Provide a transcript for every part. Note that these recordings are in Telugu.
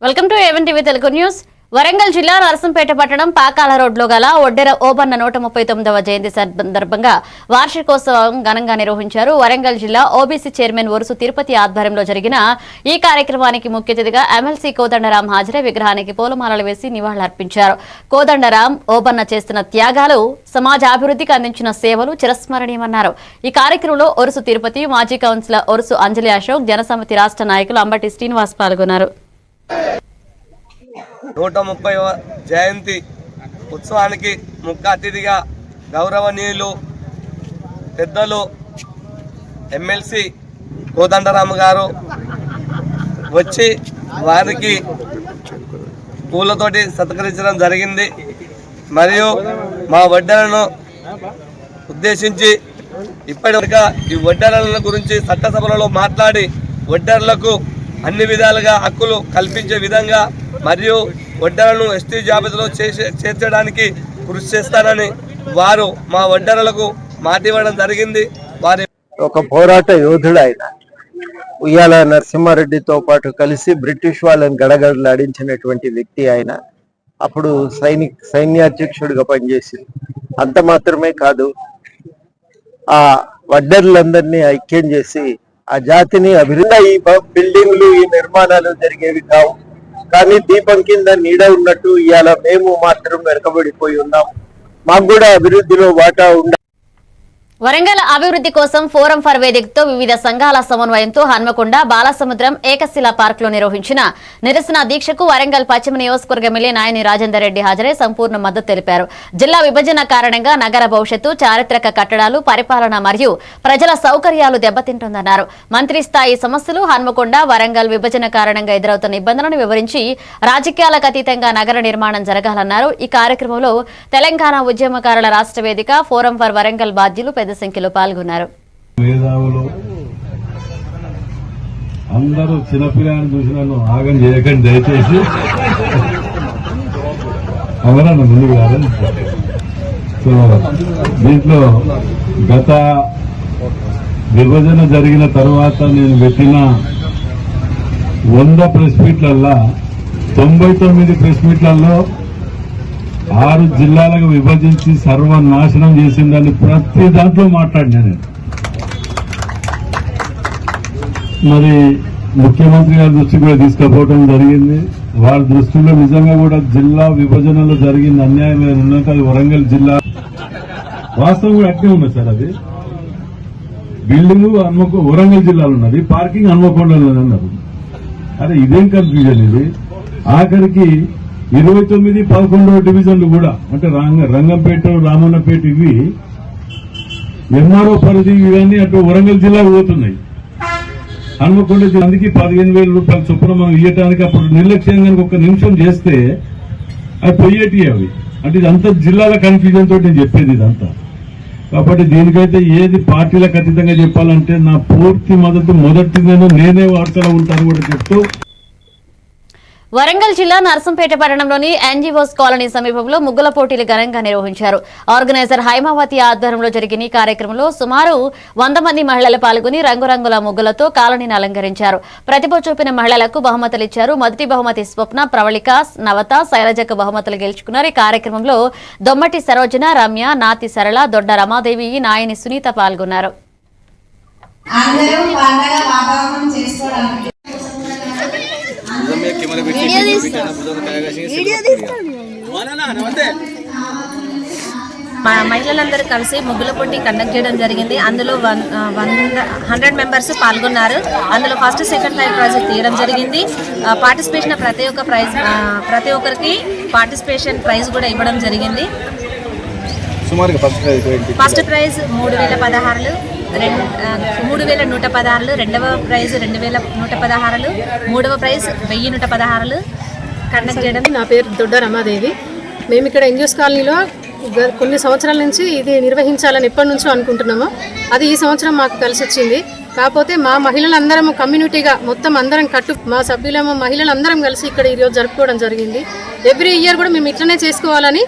Welcome to A1 TV Telugu news. Warangal జిల్లా నరసంపేట పట్టణం పాకాల రోడ్లో గల ఒడ్డెర ఓబన్న 139వ జయంతి సందర్భంగా వార్షికోత్సవం ఘనంగా నిర్వహించారు. వరంగల్ జిల్లా ఓబీసీ చైర్మన్ ఒరుసు తిరుపతి ఆధ్వర్యంలో జరిగిన ఈ కార్యక్రమానికి ముఖ్య అతిథిగా ఎమ్మెల్సీ కోదండరాం హాజరై విగ్రహానికి పూలమాలలు వేసి నివాళులర్పించారు. కోదండరాం ఓబన్న చేస్తున్న త్యాగాలు, సమాజ అభివృద్ధికి అందించిన సేవలు చిరస్మరణీయమన్నారు. ఈ కార్యక్రమంలో ఒరుసు తిరుపతి, మాజీ కౌన్సిలర్ ఒరుసు అంజలి అశోక్, జనసమితి రాష్ట్ర నాయకులు అంబటి శ్రీనివాస్ పాల్గొన్నారు. 130వ జయంతి ఉత్సవానికి ముఖ్య అతిథిగా గౌరవనీయులు పెద్దలు ఎమ్మెల్సీ కోదండరామ్ గారు వచ్చి వారికి పూలతోటి సత్కరించడం జరిగింది. మరియు మా వడ్డెరను ఉద్దేశించి ఇప్పటివరకు ఈ వడ్డెరల గురించి చట్టసభలలో మాట్లాడి వడ్డెరలకు అన్ని విధాలుగా హక్కులు కల్పించే విధంగా మరియు వడ్డెరలను ఎస్టీ జాబితాలో చేర్చడానికి కృషి చేస్తానని వారు మా వడ్డెరలకు మాట ఇవ్వడం జరిగింది. వారి ఒక పోరాట యోధుడు ఆయన. ఉయ్యాల నరసింహారెడ్డితో పాటు కలిసి బ్రిటిష్ వాళ్ళని గడగడలాడించినటువంటి వ్యక్తి ఆయన. అప్పుడు సైన్యాధ్యక్షుడిగా పనిచేసింది. అంత మాత్రమే కాదు, ఆ వడ్డెర్లందరినీ ఐక్యం చేసి ఆ జాతిని అభివృద్ధి. ఈ బిల్డింగ్లు, ఈ నిర్మాణాలు జరిగేవి కావు, కానీ దీపం కింద నీడ ఉన్నట్టు ఇవాళ మేము మాత్రం వెనకబడిపోయి ఉన్నాం. మాకు కూడా అభివృద్ధిలో వాటా ఉండాలి. వరంగల్ అభివృద్ధి కోసం ఫోరం ఫర్ వేదికతో వివిధ సంఘాల సమన్వయంతో హన్మకొండ బాలసముద్రం ఏకశిలా పార్క్ లో నిర్వహించిన నిరసన దీక్షకు వరంగల్ పశ్చిమ నియోజకవర్గ ఎమ్మెల్యే నాయని రాజేందర్ రెడ్డి హాజరై సంపూర్ణ మద్దతు తెలిపారు. జిల్లా విభజన కారణంగా నగర భవిష్యత్తు, చారిత్రక కట్టడాలు, పరిపాలన మరియు ప్రజల సౌకర్యాలు దెబ్బతింటోందన్నారు. మంత్రి స్థాయి సమస్యలు, హన్మకొండ వరంగల్ విభజన కారణంగా ఎదురవుతున్న ఇబ్బందులను వివరించి రాజకీయాలకు అతీతంగా నగర నిర్మాణం జరగాలన్నారు. ఈ కార్యక్రమంలో తెలంగాణ ఉద్యమకారుల రాష్ట్ర వేదిక, ఫోరం ఫర్ వరంగల్ బాధ్యులు పెద్ద సంఖ్యలో పాల్గొన్నారు. అందరూ చిన్నపిల్లని చూసి నన్ను ఆగం చేయకండి దయచేసి. ఎవరన్నా ముందు కాదని. సో దీంట్లో గత విభజన జరిగిన తర్వాత నేను పెట్టిన 100 ప్రెస్ మీట్లల్లా 99 ప్రెస్ మీట్లలో 6 జిల్లాలకు విభజించి సర్వనాశనం చేసిందని ప్రతి దాంట్లో మాట్లాడినా నేను. మరి ముఖ్యమంత్రి గారి దృష్టి కూడా తీసుకుపోవడం జరిగింది. వారి దృష్టిలో నిజంగా కూడా జిల్లా విభజనలో జరిగిన అన్యాయం ఉన్నట్టు అది వరంగల్ జిల్లా వాస్తవం కూడా అట్నే ఉన్నది సార్. అది బిల్డింగ్ వరంగల్ జిల్లాలో ఉన్నది, పార్కింగ్ హన్మకొండలో అన్నారు. అరే ఇదేం కన్ఫ్యూజన్ ఇది. ఆఖరికి 29, 11వ డివిజన్లు కూడా అంటే రంగంపేట, రామన్నపేట ఇవి ఎంఆర్ఓ పరిధి ఇవన్నీ అటు వరంగల్ జిల్లాకు పోతున్నాయి. హన్మకొండ జిల్లాకి 15,000 రూపాయల చొప్పున మనం ఇవ్వటానికి అప్పుడు నిర్లక్ష్యంగా ఒక నిమిషం చేస్తే అవి పోయేటి అవి. అంటే ఇదంతా జిల్లాల కన్ఫ్యూజన్ తోటి నేను చెప్పేది ఇదంతా. కాబట్టి దీనికైతే ఏది పార్టీలకు అతీతంగా చెప్పాలంటే నా పూర్తి మద్దతు నేనే వార్తలో ఉంటాను కూడా చెప్తూ. వరంగల్ జిల్లా నరసంపేట పట్టణంలోని ఎన్జీఓస్ కాలనీ సమీపంలో ముగ్గుల పోటీలు ఘనంగా నిర్వహించారు. ఆర్గనైజర్ హైమావతి ఆధ్వర్యంలో జరిగిన ఈ కార్యక్రమంలో సుమారు 100 మంది మహిళలు పాల్గొని రంగురంగుల ముగ్గులతో కాలనీని అలంకరించారు. ప్రతిభ చూపిన మహిళలకు బహుమతులిచ్చారు. మొదటి బహుమతి స్వప్న, ప్రవళిక, నవత, శైలజకు బహుమతులు గెలుచుకున్నారు. ఈ కార్యక్రమంలో దొమ్మటి సరోజన, రమ్య, నాతి సరళ, దొడ్డ రమాదేవి, నాయని సునీత పాల్గొన్నారు. మహిళలందరూ కలిసి ముగ్గుల పోటీ కండక్ట్ చేయడం జరిగింది. అందులో 100 మెంబర్స్ పాల్గొన్నారు. అందులో ఫస్ట్, సెకండ్, థర్డ్ ప్రైజ్ తీయడం జరిగింది. పార్టిసిపేషన్ ప్రతి ఒక్కరికి పార్టిసిపేషన్ ప్రైజ్ కూడా ఇవ్వడం జరిగింది. ఫస్ట్ ప్రైజ్ 3,016, 3,116, రెండవ ప్రైజ్ 2,116, మూడవ ప్రైజ్ 1,116 కండక్ట్ చేయడం. నా పేరు దొడ్డ రమాదేవి. మేము ఇక్కడ ఎన్జిఓస్ కాలనీలో కొన్ని సంవత్సరాల నుంచి ఇది నిర్వహించాలని ఎప్పటి నుంచో అనుకుంటున్నాము. అది ఈ సంవత్సరం మాకు కలిసి వచ్చింది. కాకపోతే మా మహిళలందరం కమ్యూనిటీగా మొత్తం అందరం మా సభ్యులము మహిళలందరం కలిసి ఇక్కడ ఈరోజు జరుపుకోవడం జరిగింది. ఎవ్రీ ఇయర్ కూడా మేము ఇట్లనే చేసుకోవాలని.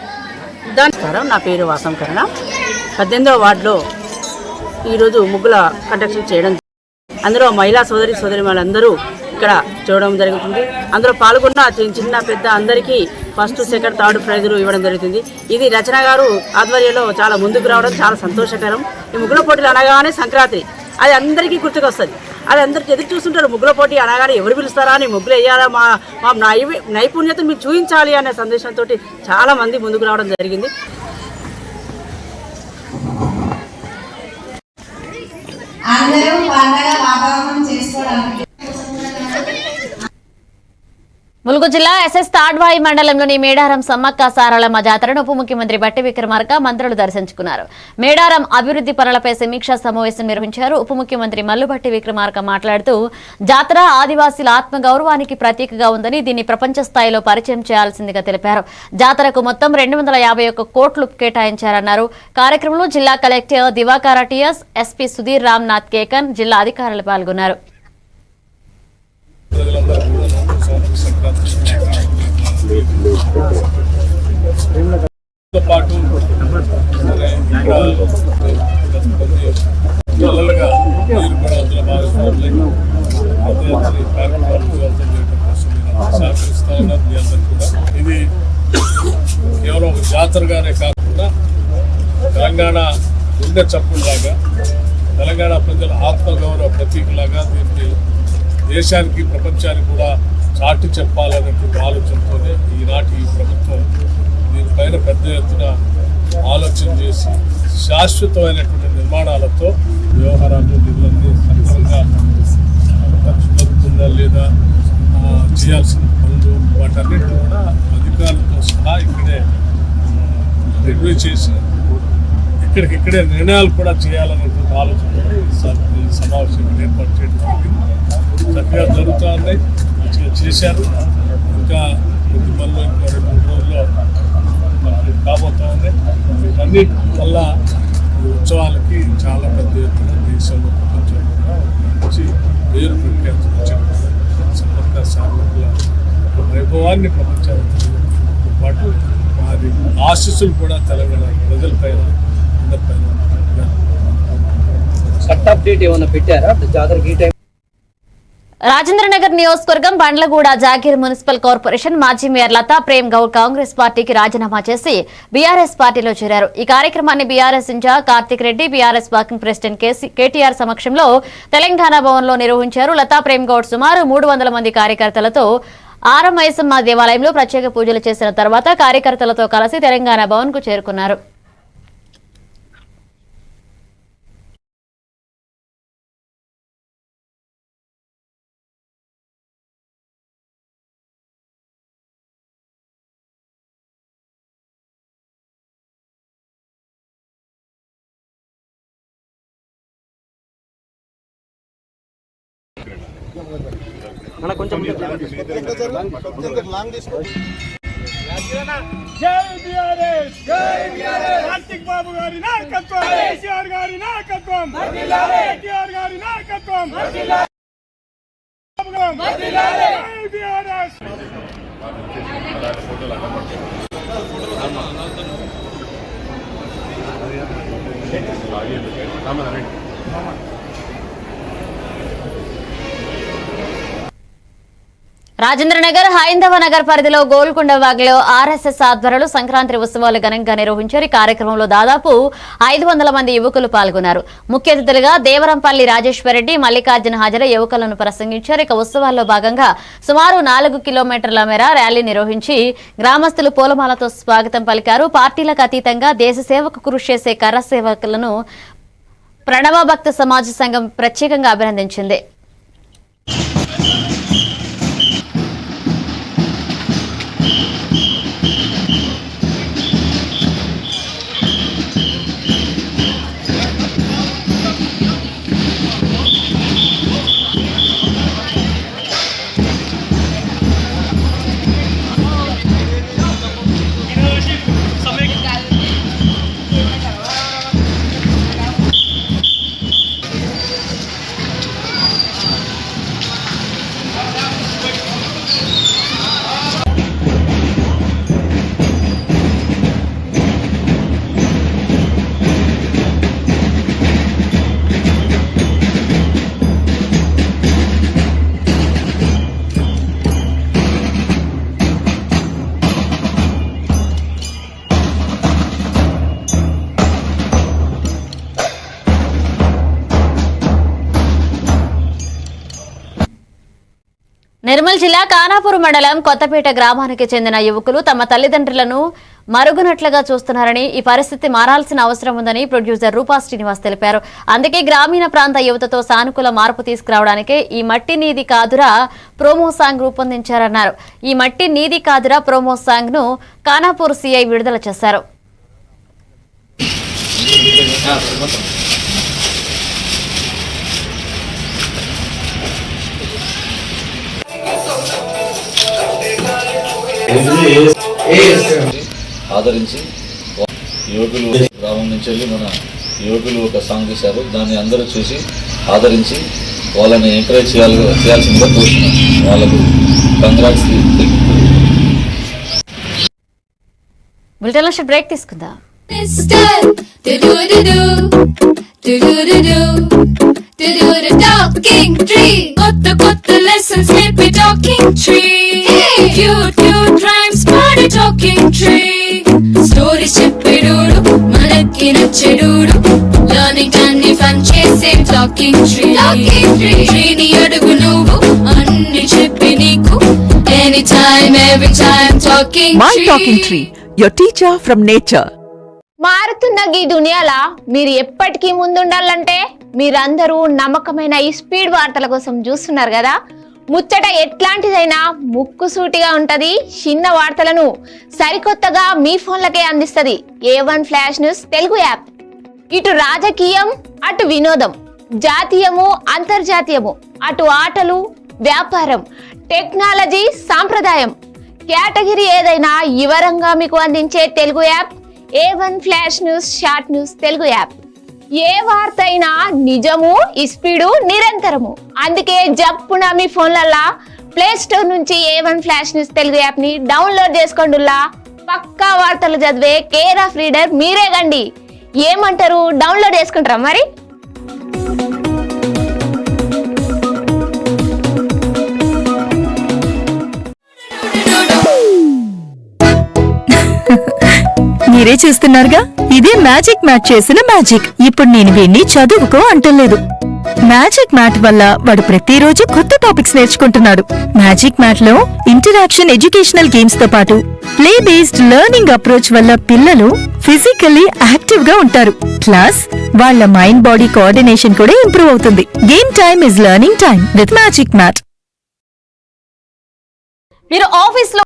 నా పేరు వాసంకరణ. 18వ వార్డులో ఈరోజు ముగ్గుల కండక్షన్ చేయడం. అందులో మహిళా సోదరి వాళ్ళందరూ ఇక్కడ చూడడం జరుగుతుంది. అందులో పాల్గొన్న చిన్న పెద్ద అందరికీ ఫస్ట్, సెకండ్, థర్డ్ ప్రైజులు ఇవ్వడం జరుగుతుంది. ఇది రచన గారు ఆధ్వర్యంలో చాలా ముందుకు రావడం చాలా సంతోషకరం. ఈ ముగ్గుల పోటీలు అనగానే సంక్రాంతి అది అందరికీ గుర్తుకొస్తుంది. అది అందరికి ఎదురు చూస్తుంటారు. ముగ్గుల పోటీ అనగానే ఎవరు పిలుస్తారా అని, ముగ్గులు వేయాలా, మా మా నైపుణ్యతను మీరు చూపించాలి అనే సందేశంతో చాలా మంది ముందుకు రావడం జరిగింది. అందరూ పండగ వాతావరణం చేసుకోవడానికి ములుగు జిల్లా ఎస్ఎస్ తాడ్వాయి మండలంలోని మేడారం సమ్మక్క సారలమ్మ జాతరను ఉప ముఖ్యమంత్రి బట్టి విక్రమార్క మంత్రులు దర్శించుకున్నారు. మేడారం అభివృద్ధి పనులపై సమీక్షా సమావేశం నిర్వహించారు. ఉప ముఖ్యమంత్రి మల్లుబట్టి విక్రమార్క మాట్లాడుతూ జాతర ఆదివాసీల ఆత్మగౌరవానికి ప్రతీకగా ఉందని దీన్ని ప్రపంచ స్థాయిలో పరిచయం చేయాల్సిందిగా తెలిపారు. జాతరకు మొత్తం 251 కోట్లు కేటాయించారన్నారు. కార్యక్రమంలో జిల్లా collector Diwakar TS, SP Sudhir Ramnath Kekan, జిల్లా అధికారులు పాల్గొన్నారు. పాటు ఇది కేవలం ఒక జాతరగానే కాకుండా తెలంగాణ గుండె చప్పుడులాగా, తెలంగాణ ప్రజల ఆత్మగౌరవ ప్రతీకలాగా దీన్ని దేశానికి, ప్రపంచానికి కూడా చాటి చెప్పాలనేటువంటి ఆలోచనతోనే ఈనాటి ఈ ప్రభుత్వం దీనిపైన పెద్ద ఎత్తున ఆలోచన చేసి శాశ్వతమైనటువంటి నిర్మాణాలతో వ్యవహారాలు నిధులన్నీ సక్రమంగా ఖర్చు పెడుతుందా లేదా, చేయాల్సిన పనులు వాటన్నిటిని కూడా అధికారులతో సహా ఇక్కడే రివ్యూ చేసి ఇక్కడికిక్కడే నిర్ణయాలు కూడా చేయాలనేటువంటి ఆలోచన ఈ సమావేశం ఏర్పాటు చేయడం జరిగింది. చక్కగా జరుగుతూ ఉన్నాయి, మంచిగా చేశారు. ఇంకా కొద్ది పనులు ఇంకా 2-3 రోజుల్లో కాబోతా ఉన్నాయి. వీటన్నిటి వల్ల ఈ ఉత్సవాలకి చాలా పెద్ద ఎత్తున దేశంలో, ప్రపంచంలో మంచి పేరు ప్రఖ్యాతి వచ్చిన సమ్మక్క సారలమ్మ వైభవాన్ని ప్రపంచానికి పాటు వారి ఆశీస్సులు కూడా తెలంగాణ ప్రజలపైన, అందరిపైన. కట్ అప్డేట్ ఏమైనా పెట్టారా జాతరకి ఈ టైం? రాజేంద్రనగర్ నియోజకవర్గం బండ్లగూడ జాగీర్ మున్సిపల్ కార్పొరేషన్ మాజీ మేయర్ లతా ప్రేమ్ గౌడ్ కాంగ్రెస్ పార్టీకి రాజీనామా చేసి బీఆర్ఎస్ పార్టీలో చేరారు. ఈ కార్యక్రమాన్ని BRS in-charge Karthik Reddy, BRS working president KTR సమక్షంలో తెలంగాణ భవన్ లో నిర్వహించారు. లతా ప్రేమ్ గౌడ్ సుమారు 300 మంది కార్యకర్తలతో ఆరమైసమ్మ దేవాలయంలో ప్రత్యేక పూజలు చేసిన తర్వాత కార్యకర్తలతో కలిసి తెలంగాణ భవన్ కు చేరుకున్నారు. కొంచెం కార్తిక్ బాబు గారి నాయకత్వం, కేసీఆర్ గారి నాయకత్వం, కేటీఆర్ గారి నాయకత్వం, రాజేంద్రనగర్ హైందవ నగర్ పరిధిలో గోల్కొండ వాగ్లో ఆర్ఎస్ఎస్ ఆధ్వర్యంలో సంక్రాంతి ఉత్సవాలు ఘనంగా నిర్వహించారు. ఈ కార్యక్రమంలో దాదాపు 500 మంది యువకులు పాల్గొన్నారు. ముఖ్య అతిథులుగా దేవరంపల్లి రాజేశ్వరరెడ్డి, మల్లికార్జున హాజరై యువకులను ప్రసంగించారు. ఇక ఉత్సవాల్లో భాగంగా సుమారు 4 కిలోమీటర్ల మేర ర్యాలీ నిర్వహించి గ్రామస్తులు పూలమాలతో స్వాగతం పలికారు. పార్టీలకు అతీతంగా దేశ సేవకు కృషి చేసే కర్ర సేవకులను ప్రణవ భక్త సమాజ సంఘం ప్రత్యేకంగా అభినందించింది. నిర్మల్ జిల్లా ఖానాపూర్ మండలం కొత్తపేట గ్రామానికి చెందిన యువకులు తమ తల్లిదండ్రులను మరుగునట్లుగా చూస్తున్నారని, ఈ పరిస్థితి మారాల్సిన అవసరం ఉందని ప్రొడ్యూసర్ రూపా శ్రీనివాస్ తెలిపారు. అందుకే గ్రామీణ ప్రాంత యువతతో సానుకూల మార్పు తీసుకురావడానికే ఈ మట్టి నీది కాదురా ప్రోమో సాంగ్ రూపొందించారన్నారు. ఈ మట్టి నీది కాదురా ప్రోమో సాంగ్ ను ఖానాపూర్ సిఐ విడుదల చేశారు. ఆదరించి యువకులు గ్రామం నుంచి వెళ్ళి మన యువకులు ఒక సాంగ్ చేశారు. దాన్ని అందరూ చూసి ఆదరించి వాళ్ళని ఎంకరేజ్ చేయాల్సిందిగా కోరుతున్నాను. వాళ్ళకు కంగ్రాట్స్. బులెటిన్ బ్రేక్ తీసుకుందాం. Talking tree, kotta lessons, happy talking tree. Hey, cute rhymes, party talking tree. Stories cheppedudu, manaki nachedudu. Learning tanni fun chese talking tree. Talking tree ni adugu nuvu, anni cheppi neeku. Anytime, every time, talking tree. My talking tree, your teacher from nature. మారుతున్న ఈ దునియాలా మీరు ఎప్పటికీ ముందుండాలంటే మీరందరూ నమ్మకమైన ఈ స్పీడ్ వార్తల కోసం చూస్తున్నారు కదా. ముచ్చట ఎట్లాంటిదైనా ముక్కుసూటిగా ఉంటది. చిన్న వార్తలను సరికొత్తగా మీ ఫోన్లకే అందిస్తుంది A1 flash news Telugu app. ఇటు రాజకీయం, అటు వినోదం, జాతీయము, అంతర్జాతీయము, అటు ఆటలు, వ్యాపారం, టెక్నాలజీ, సాంప్రదాయం, కేటగిరీ ఏదైనా వివరంగా మీకు అందించే Telugu app A1 flash news short news Telugu app. ఏ వార్త అయినా నిజము, స్పీడు, నిరంతరము. అందుకే జప్పున మీ ఫోన్లల్లా ప్లే స్టోర్ నుంచి A1 flash news Telugu app ని డౌన్లోడ్ చేసుకోండిలా. పక్కా వార్తలు చదివే కేర్ ఆఫ్ రీడర్ మీరే గండి. ఏమంటారు, డౌన్లోడ్ చేసుకుంటారా మరి? మీరే చూస్తున్నారుగా, ఇదే మ్యాజిక్ మ్యాట్ చేసిన మ్యాజిక్. ఇప్పుడు నేను వీణ్ణి చదువుకో అంటలేదు. మ్యాజిక్ మ్యాట్ వల్ల వాడు ప్రతిరోజు కొత్త టాపిక్స్ నేర్చుకుంటున్నాడు. మ్యాజిక్ మ్యాట్ లో ఇంటరాక్షన్, ఎడ్యుకేషనల్ గేమ్స్ తో పాటు ప్లే బేస్డ్ లెర్నింగ్ అప్రోచ్ వల్ల పిల్లలు ఫిజికల్లీ యాక్టివ్ గా ఉంటారు. ప్లస్ వాళ్ళ మైండ్ బాడీ కోఆర్డినేషన్ కూడా ఇంప్రూవ్ అవుతుంది. Game time is learning time with magic mat. మీరు ఆఫీస్ లో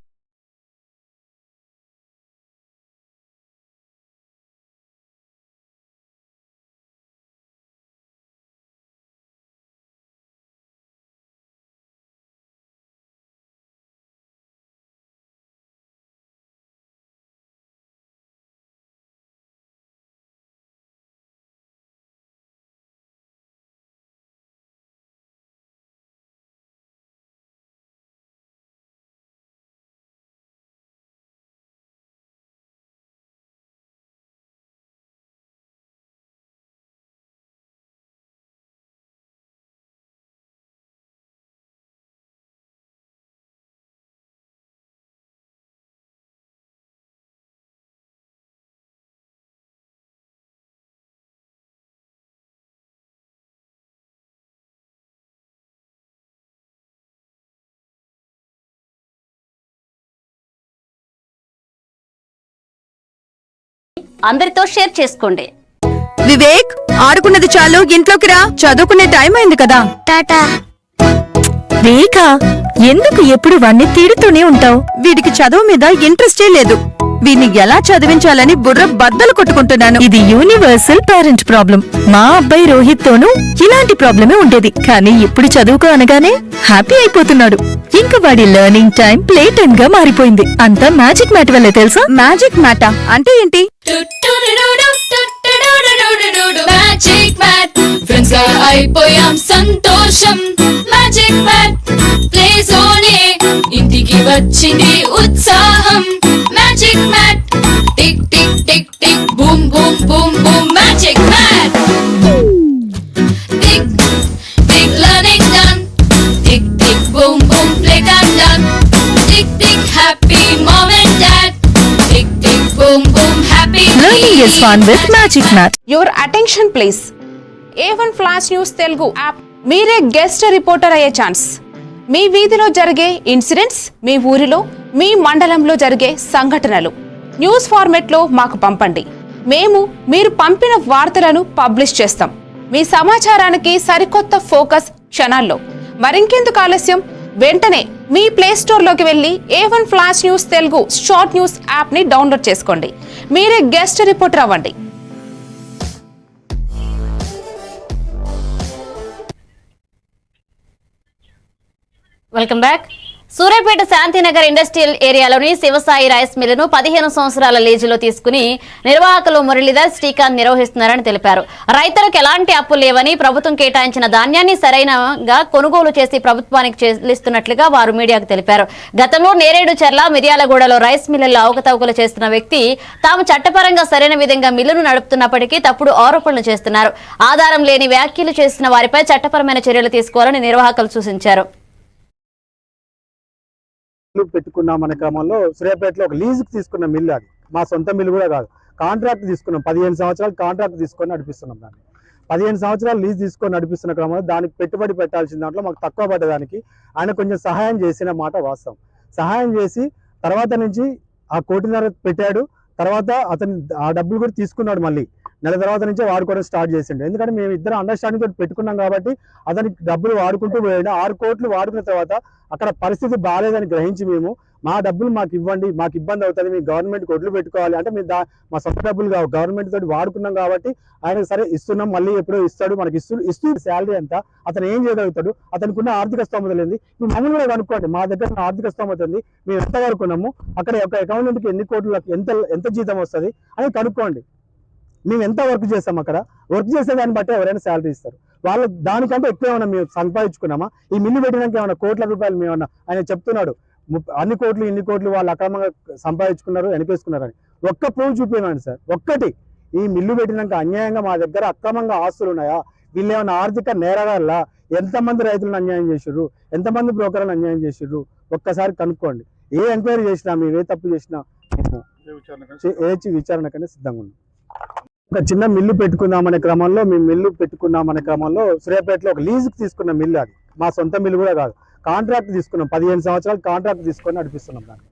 అందరితో షేర్ చేసుకోండి. వివేక్, ఆడుకున్నది చాలు, ఇంట్లోకి రా. చదువుకునే టైం అయింది కదా. టాటా. రేఖా, ఎందుకు ఎప్పుడు వాణ్ణి తిడుతూనే ఉంటావు? వీడికి చదువు మీద ఇంట్రెస్టే లేదు. వీడిని ఎలా చదివించాలని బుర్ర బద్దలు కొట్టుకుంటున్నాను. ఇది యూనివర్సల్ పేరెంట్ ప్రాబ్లం. మా అబ్బాయి రోహిత్ తోనూ ఇలాంటి ప్రాబ్లమే ఉండేది. కానీ ఇప్పుడు చదువుకో అనగానే హ్యాపీ అయిపోతున్నాడు. ఇంక వాడి లెర్నింగ్ టైం ప్లే టైం గా మారిపోయింది. అంతా మ్యాజిక్ మ్యాట్ వల్లే తెలుసా? మ్యాజిక్ మ్యాటా అంటే ఏంటి? మ్యాజిక్ మ్యాట్ ఫ్రెండ్స్ గా అయిపోయాం సంతోషం. మ్యాజిక్ మ్యాట్ ప్లే జోనే ఇంటికి వచ్చింది ఉత్సాహం. Magic mat tick tick tick tick boom boom boom boom. Magic mat tick tick learning done. Tick tick boom boom play time done. Tick tick happy mom and dad. Tick tick boom boom happy. Learning is fun with Magic Mat. Your attention please. A1 flash news Telugu app. మీరే గెస్ట్ రిపోర్టర్ అయ్యే ఛాన్స్. మీ వీధిలో జరిగే ఇన్సిడెంట్స్, మీ ఊరిలో, మీ మండలంలో జరిగే సంఘటనలు న్యూస్ ఫార్మెట్లో మాకు పంపండి. మేము మీరు పంపిన వార్తలను పబ్లిష్ చేస్తాం. మీ సమాచారానికి సరికొత్త ఫోకస్ క్షణాల్లో. మరింకెందుకు ఆలస్యం, వెంటనే మీ ప్లే స్టోర్లోకి వెళ్ళి A1 flash news Telugu short news యాప్ని డౌన్లోడ్ చేసుకోండి. మీరే గెస్ట్ రిపోర్టర్ అవ్వండి. Welcome back. Suryapet Shantinagar industrial ఏరియాలోని శివసాయి రైస్ మిల్లును 15 సంవత్సరాల లీజులో తీసుకుని నిర్వాహకులు మురళీధర్, శ్రీకాంత్ నిర్వహిస్తున్నారని తెలిపారు. రైతులకు ఎలాంటి అప్పులు లేవని, ప్రభుత్వం కేటాయించిన ధాన్యాన్ని సరైనగా కొనుగోలు చేసి ప్రభుత్వానికి చెల్లిస్తున్నట్లుగా వారు మీడియాకు తెలిపారు. గతంలో నేరేడు చెర్ల, మిర్యాలగూడలో రైస్ మిల్లుల్లో అవకతవకలు చేస్తున్న వ్యక్తి తాము చట్టపరంగా సరైన విధంగా మిల్లును నడుపుతున్నప్పటికీ తప్పుడు ఆరోపణలు చేస్తున్నారు. ఆధారం లేని వ్యాఖ్యలు చేసిన వారిపై చట్టపరమైన చర్యలు తీసుకోవాలని నిర్వాహకులు సూచించారు. పెట్టుకున్నాం అనే క్రమంలో సూర్యాపేటలో ఒక లీజుకి తీసుకున్న మిల్లు, అది మా సొంత మిల్లు కూడా కాదు, కాంట్రాక్ట్ తీసుకున్నాం. 15 సంవత్సరాలు కాంట్రాక్ట్ తీసుకొని నడిపిస్తున్నాం. దాన్ని 15 సంవత్సరాలు లీజ్ తీసుకొని నడిపిస్తున్న క్రమంలో దానికి పెట్టుబడి పెట్టాల్సిన దాంట్లో మాకు తక్కువ పడ్డదానికి ఆయన కొంచెం సహాయం చేసిన మాట వాస్తవం. సహాయం చేసి తర్వాత నుంచి ఆ 1.5 కోటి పెట్టాడు. తర్వాత అతను ఆ డబ్బులు కూడా తీసుకున్నాడు. మళ్ళీ నెల తర్వాత నుంచే వాడుకోవడం స్టార్ట్ చేసిండు. ఎందుకంటే మేము ఇద్దరు అండర్స్టాండింగ్ తోటి పెట్టుకున్నాం కాబట్టి అతనికి డబ్బులు వాడుకుంటూ పోయాడు. 6 కోట్లు వాడుకున్న తర్వాత అక్కడ పరిస్థితి బాగాలేదని గ్రహించి మేము మా డబ్బులు మాకు ఇవ్వండి, మాకు ఇబ్బంది అవుతుంది, మీ గవర్నమెంట్కి ఒడ్లు పెట్టుకోవాలి అంటే మేము మా సొంత డబ్బులు గవర్నమెంట్ తోటి వాడుకున్నాం కాబట్టి ఆయన సరే ఇస్తున్నాం, మళ్ళీ ఎప్పుడో ఇస్తాడు, మనకి ఇస్తూ శాలరీ ఎంత, అతను ఏం చేయగలుగుతాడు, అతనికి ఉన్న ఆర్థిక స్తోమత లేదు. ఇప్పుడు మమ్మల్ని కూడా కనుక్కోండి, మా దగ్గర ఆర్థిక స్తోమత ఉంది, మేము ఎంత వరకున్నాము, అక్కడ ఒక అకౌంటెంట్కి ఎన్ని కోట్లకు ఎంత జీతం వస్తుంది అని కనుక్కోండి. మేము ఎంత వర్క్ చేస్తాం, అక్కడ వర్క్ చేసే దాన్ని బట్టి ఎవరైనా శాలరీ ఇస్తారు. వాళ్ళు దానికంటే ఎక్కువ ఏమైనా మేము సంపాదించుకున్నామా? ఈ మిల్లు పెట్టినాక ఏమైనా కోట్ల రూపాయలు మేమన్నా, ఆయన చెప్తున్నాడు అన్ని కోట్లు ఇన్ని కోట్లు వాళ్ళు అక్రమంగా సంపాదించుకున్నారు, వెనకేసుకున్నారని. ఒక్క ప్రూఫ్ చూపించండి సార్, ఒక్కటి. ఈ మిల్లు పెట్టినాక అన్యాయంగా మా దగ్గర అక్రమంగా ఆస్తులు ఉన్నాయా, వీళ్ళు ఏమైనా ఆర్థిక నేరగాళ్ళ, ఎంతమంది రైతులను అన్యాయం చేసిర్రు, ఎంతమంది బ్రోకర్లను అన్యాయం చేసిర్రు, ఒక్కసారి కనుక్కోండి. ఏ ఎంక్వైరీ చేసినా, మేము ఏ తప్పు చేసినా విచారణకనే సిద్ధంగా ఉన్నాం. ఒక చిన్న మిల్లు పెట్టుకుందామనే క్రమంలో సూర్యాపేటలో ఒక లీజుకి తీసుకున్న మిల్లు, అది మా సొంత మిల్లు కూడా కాదు, కాంట్రాక్ట్ తీసుకున్నాం. 15 సంవత్సరాలు కాంట్రాక్ట్ తీసుకొని నడిపిస్తున్నాం దాన్ని.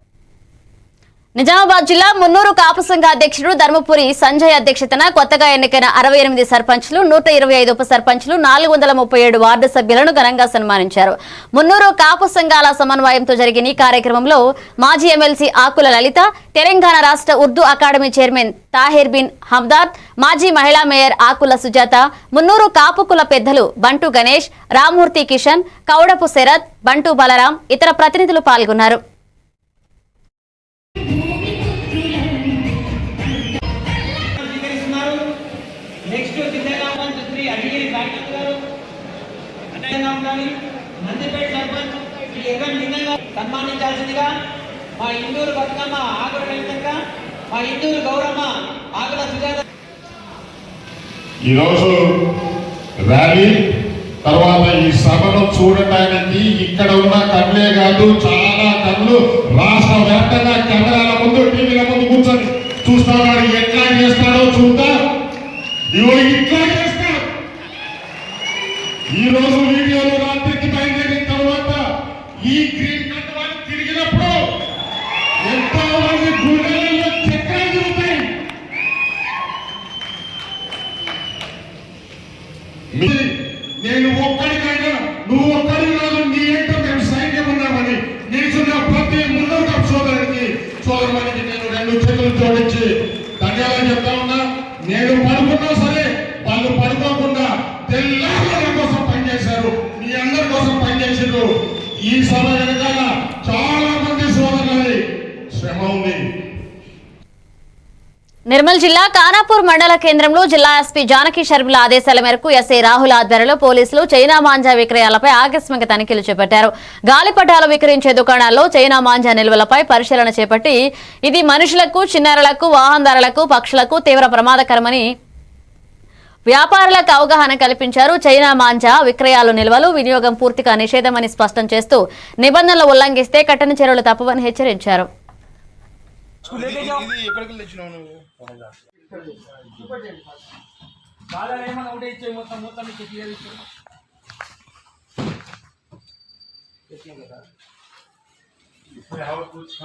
నిజామాబాద్ జిల్లా మున్నూరు కాపు సంఘ అధ్యక్షుడు ధర్మపురి సంజయ్ అధ్యక్షతన కొత్తగా ఎన్నికైన 68 సర్పంచ్లు, 125 ఉప సర్పంచ్లు, 437 వార్డు సభ్యులను ఘనంగా సన్మానించారు. మున్నూరు కాపు సంఘాల సమన్వయంతో జరిగిన ఈ కార్యక్రమంలో మాజీ ఎమ్మెల్సీ ఆకుల లలిత, తెలంగాణ రాష్ట్ర ఉర్దూ అకాడమీ చైర్మన్ తాహిర్ బిన్ హమ్దాద్, మాజీ మహిళా మేయర్ ఆకుల సుజాత, మున్నూరు కాపు కుల పెద్దలు బంటు గణేష్, రామ్మూర్తి కిషన్, కౌడపు శరత్, బంటు బలరాం ఇతర ప్రతినిధులు పాల్గొన్నారు. సన్మానించాల్సిందిగా మా ఇందూరు బతుకమ్మ ఆకుల లలితక్క, మా ఇందూరు గౌరమ్మ ఆకుల సుజాత. ఈరోజు ర్యాలీ తర్వాత ఈ సభను చూడటానికి ఇక్కడ ఉన్న కళ్ళే కాదు, చాలా కళ్ళు రాష్ట్ర వ్యాప్తంగా కెమెరాల ముందు, టీవీల ముందు కూర్చొని చూస్తున్నారు. ఎట్లా చేస్తాడో చూద్దాం. ఇట్లా చేస్తా. ఈ రోజు వీడియోలు రాత్రికి బయలుదేరిన తర్వాత ఈ గ్రీన్ కట్ వాళ్ళు తిరిగినప్పుడు ఎంతో మంది గుండెలలో చక్రాలు తిరుగుతాయి. నేను ఒక్కడికైనా, నువ్వు ఒక్కడి కాదు, నీ ఏంటో మేము సైన్యం ఉన్నామని నిల్చున్న ప్రతి ముందు సోదరుడికి నేను 2 చేతులు జోడించి ధన్యవాదాలు చెప్తా ఉన్నా. నేను పడుకున్నా సరే వాళ్ళు పడుకోకుండా తెల్లారి కోసం పనిచేశారు, మీ అందరి కోసం పనిచేసారు. ఈ సభ వెనకాల చాలా మంది సోదరులది శ్రమ ఉంది. నిర్మల్ జిల్లా ఖానాపూర్ మండల కేంద్రంలో జిల్లా ఎస్పీ జానకి షర్మిల ఆదేశాల మేరకు ఎస్ఐ రాహుల్ ఆధ్వర్యంలో పోలీసులు చైనా మాంజా విక్రయాలపై ఆకస్మిక తనిఖీలు చేపట్టారు. గాలిపటాలు విక్రయించే దుకాణాల్లో చైనా మాంజా నిల్వలపై పరిశీలన చేపట్టి ఇది మనుషులకు, చిన్నారులకు, వాహనదారులకు, పక్షులకు తీవ్ర ప్రమాదకరమని వ్యాపారులకు అవగాహన కల్పించారు. చైనా మాంజా విక్రయాలు, నిల్వలు, వినియోగం పూర్తిగా నిషేధమని స్పష్టం చేస్తూ నిబంధనలు ఉల్లంఘిస్తే కఠిన చర్యలు తప్పవని హెచ్చరించారు.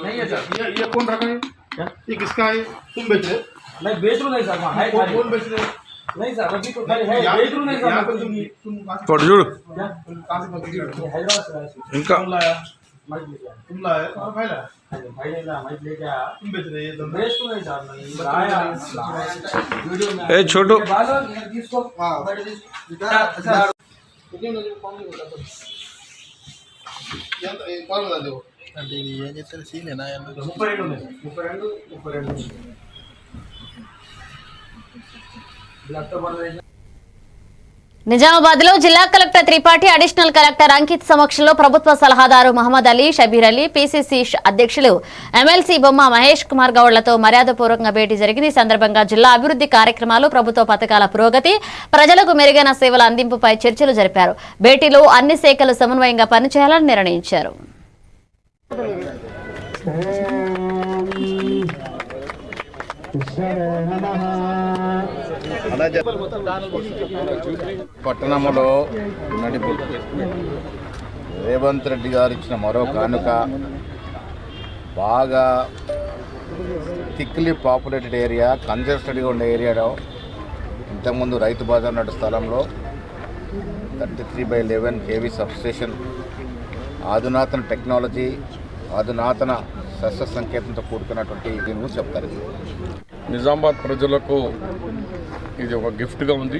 नहीं है सर, ये कौन रखा है? ये किसका है? तुम बेच रहे? नहीं बेच रहा नहीं सर, है कौन बेच रहे? नहीं सर, अभी तो खाली है, बेच रहा नहीं सर। तुम छोड़ जोड़ कहां से पकड़ी? हैदराबाद से आया। इनका तुम लाया माइक लेके आया। तुम लाया और भाई लाया? भाई ने लाया, माइक लेके आया। तुम बेच रहे? ये बेच तो नहीं सर, नहीं लाया वीडियो में। ए छोटू बालो इसको हां बैठ दे सर। कितने लोग कौन नहीं होता? ये तो एक बार बता दो। అంటే ఇది ఏం చేస్తారు సీన్ ఏనా 32 నిజామాబాద్ లో జిల్లా collector Tripathi additional collector Ankit సమక్షంలో ప్రభుత్వ సలహాదారు మహమ్మద్ అలీ, షబీర్ అలీ, పీసీసీ అధ్యక్షులు ఎమ్మెల్సీ బొమ్మ మహేష్ కుమార్ గౌడ్లతో మర్యాదపూర్వకంగా భేటీ జరిగింది. ఈ సందర్భంగా జిల్లా అభివృద్ధి కార్యక్రమాలు, ప్రభుత్వ పథకాల పురోగతి, ప్రజలకు మెరుగైన సేవల అందింపుపై చర్చలు జరిపారు. భేటీలో అన్ని శాఖలు సమన్వయంగా పనిచేయాలని నిర్ణయించారు. పట్టణంలో నడిపి రేవంత్ రెడ్డి గారు ఇచ్చిన మరో కానుక బాగా థిక్లీ పాపులేటెడ్ ఏరియా, కంజెస్టెడ్గా ఉండే ఏరియాలో ఇంతకుముందు రైతు బజార్ నడు స్థలంలో 33/11 KV సబ్స్టేషన్, ఆధునాతన టెక్నాలజీ, ఆధునాతన శస్త్ర సంకేతంతో కూడుకున్నటువంటి దీని గురించి చెప్తారు. నిజామాబాద్ ప్రజలకు ఇది ఒక గిఫ్ట్గా ఉంది.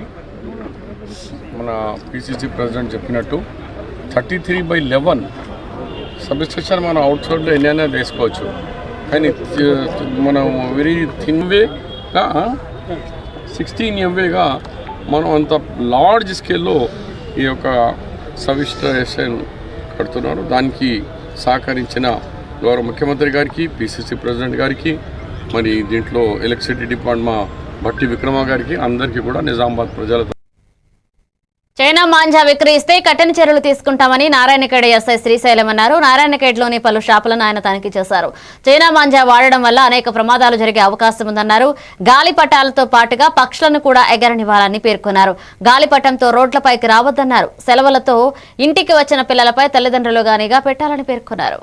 మన పిసిసి ప్రెసిడెంట్ చెప్పినట్టు 33/11 సబ్ స్టేషన్ మనం అవుట్ సైడ్లో ఎన్నైనా వేసుకోవచ్చు, కానీ మనం వెరీ థిన్వేగా 16 MVగా మనం అంత లార్జ్ స్కేల్లో ఈ యొక్క సబ్ స్టేషన్ కడుతున్నారు. దానికి సహకరించిన గౌరవ ముఖ్యమంత్రి గారికి, పిసిసి ప్రెసిడెంట్ గారికి, మరి దీంట్లో ఎలక్ట్రిసిటీ డిపార్ట్మెంట్ భట్టి విక్రమ గారికి, అందరికీ కూడా నిజామాబాద్ ప్రజలతో. చైనా మాంజా విక్రయిస్తే కఠిన చర్యలు తీసుకుంటామని నారాయణఖేడ్ ఎస్ఐ శ్రీశైలం అన్నారు. నారాయణఖేడ్లోని పలు షాపులను ఆయన తనిఖీ చేశారు. చైనా మాంజా వాడడం వల్ల అనేక ప్రమాదాలు జరిగే అవకాశం ఉందన్నారు. గాలిపటాలతో పాటుగా పక్షులను కూడా ఎగరనివ్వాలని పేర్కొన్నారు. గాలిపటంతో రోడ్లపైకి రావద్దన్నారు. సెలవులతో ఇంటికి వచ్చిన పిల్లలపై తల్లిదండ్రులుగా నిఘా పెట్టాలని పేర్కొన్నారు.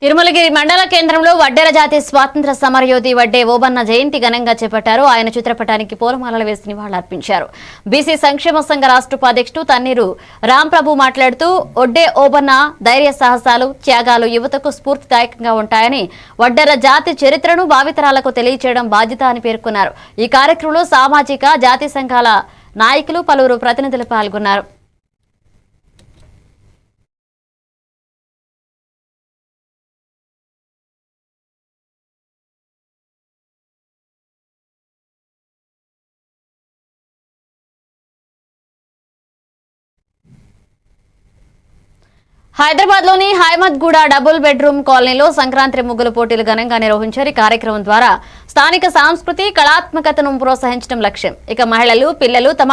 తిరుమలగిరి మండల కేంద్రంలో వడ్డెర జాతి స్వాతంత్ర సమరయోధి వడ్డే ఓబన్న జయంతి ఘనంగా చేపట్టారు. ఆయన చిత్రపటానికి పూలమాలలు వేసి నివాళులర్పించారు. బీసీ సంక్షేమ సంఘ రాష్ట్ర ఉపాధ్యక్షుడు తన్నీరు రాంప్రభు మాట్లాడుతూ వడ్డే ఓబన్న ధైర్య సాహసాలు, త్యాగాలు యువతకు స్ఫూర్తిదాయకంగా ఉంటాయని, వడ్డెర జాతి చరిత్రను భావితరాలకు తెలియచేయడం బాధ్యత అని పేర్కొన్నారు. ఈ కార్యక్రమంలో సామాజిక, జాతి సంఘాల నాయకులు, పలువురు ప్రతినిధులు పాల్గొన్నారు. హైదరాబాద్ లోని హైమద్గూడ డబుల్ బెడ్రూమ్ కాలనీలో సంక్రాంతి ముగ్గుల పోటీలు ఘనంగా నిర్వహించారు. ఈ కార్యక్రమం ద్వారా స్థానిక సంస్కృతి, కళాత్మకతను ప్రోత్సహించడం లక్ష్యం. ఇక మహిళలు, పిల్లలు తమ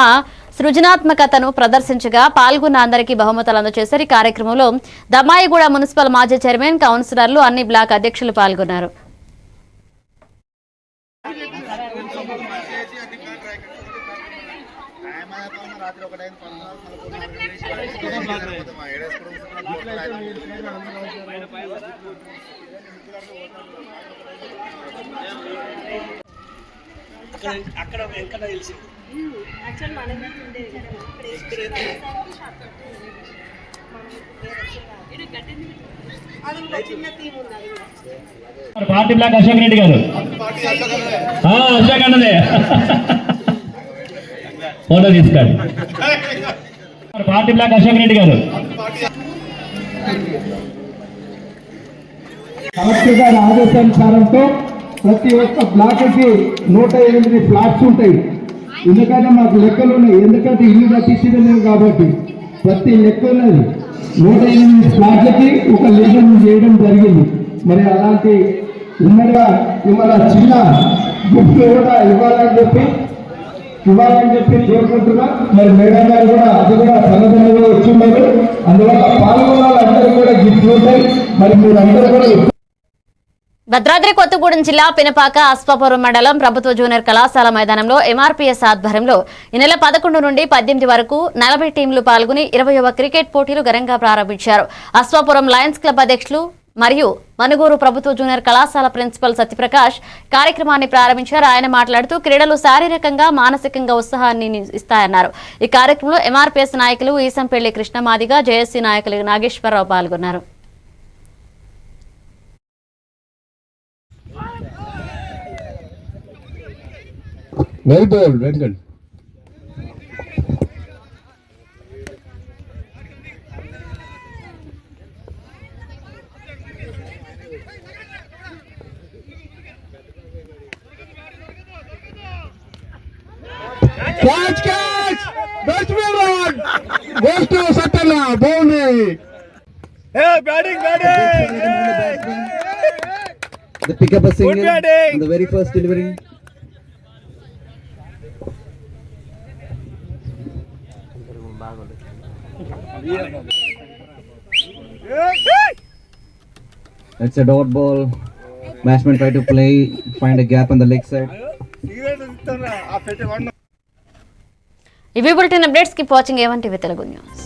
సృజనాత్మకతను ప్రదర్శించగా పాల్గొన్న అందరికీ బహుమతులు అందజేశారు. ఈ కార్యక్రమంలో దమ్మాయిగూడ మున్సిపల్ మాజీ చైర్మన్, కౌన్సిలర్లు, అన్ని బ్లాక్ అధ్యక్షులు పాల్గొన్నారు. అక్కడ వెంకట తెలిసి యాక్చువల్ మనమే ఉండేది. పార్టీ బ్లాక్ అశోక్ రెడ్డి గారు, అశోక్ అన్నదే ఫోటో తీసుకోండి. పార్టీ బ్లాక్ అశోక్ రెడ్డి గారు. కలెక్టర్ గారి ఆదేశానుసారంతో ప్రతి ఒక్క బ్లాక్కి 108 ఫ్లాట్స్ ఉంటాయి. ఎందుకంటే మాకు లెక్కలు ఉన్నాయి, ఎందుకంటే ఇల్లు కట్టించింది లేవు కాబట్టి ప్రతి లెక్క ఉన్నది. 108 ఫ్లాట్లకి ఒక లీజన్ చేయడం జరిగింది. మరి అలాంటి ఉమ్మడిగా ఇవాళ చిన్న గిఫ్ట్ కూడా ఇవ్వాలని చెప్పి కోరుకుంటున్నా. మరి మేడం గారు కూడా అది కూడా సన్నద్ధంగా వచ్చిన్నారు. అందువల్ల పాల్గొన్న వాళ్ళందరూ కూడా గిఫ్ట్లు ఉంటాయి. మరి మీరందరూ కూడా భద్రాద్రి కొత్తగూడెం జిల్లా పినపాక అశ్వాపురం మండలం ప్రభుత్వ జూనియర్ కళాశాల మైదానంలో ఎంఆర్పీఎస్ ఆధ్వర్యంలో ఈ నెల 11 నుండి 18 వరకు 40 టీంలు పాల్గొని 20వ క్రికెట్ పోటీలు ఘనంగా ప్రారంభించారు. అశ్వాపురం లయన్స్ క్లబ్ అధ్యక్షులు మరియు మనుగూరు ప్రభుత్వ జూనియర్ కళాశాల ప్రిన్సిపల్ సత్యప్రకాష్ కార్యక్రమాన్ని ప్రారంభించారు. ఆయన మాట్లాడుతూ క్రీడలు శారీరకంగా మానసికంగా ఉత్సాహాన్ని ఇస్తాయన్నారు. ఈ కార్యక్రమంలో ఎంఆర్పీఎస్ నాయకులు ఈసంపల్లి కృష్ణమాదిగ, జేఎస్సీ నాయకులు నాగేశ్వరరావు పాల్గొన్నారు. Very good, very good. Catch! Batsman run! Goes to Satana, boundary. Hey, batting! The pick up a single on the very first delivery. It's a dot ball. Batsman try to find a gap on the leg side. ఇవి bulletin updates. Keep watching A1 TV Telugu news.